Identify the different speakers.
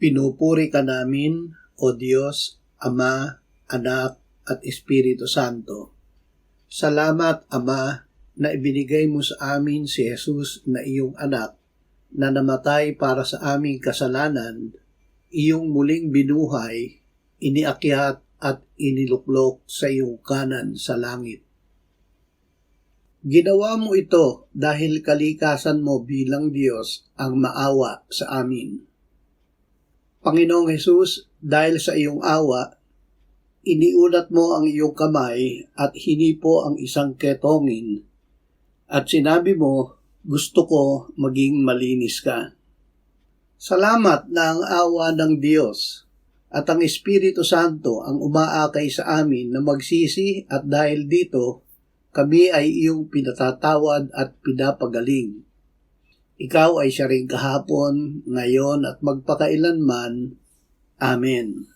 Speaker 1: Pinupuri ka namin, O Diyos, Ama, Anak, at Espiritu Santo. Salamat, Ama, na ibinigay mo sa amin si Jesus na iyong anak, na namatay para sa aming kasalanan, iyong muling binuhay, iniakyat at iniluklok sa iyong kanan sa langit. Ginawa mo ito dahil kalikasan mo bilang Diyos ang maawa sa amin. Panginoong Hesus, dahil sa iyong awa, iniulat mo ang iyong kamay at hinipo ang isang ketongin at sinabi mo, gusto ko maging malinis ka. Salamat na ang awa ng Diyos at ang Espiritu Santo ang umaakay sa amin na magsisi at dahil dito, kami ay iyong pinatatawad at pinapagaling. Ikaw ay siya rin kahapon, ngayon at magpakailanman. Amen.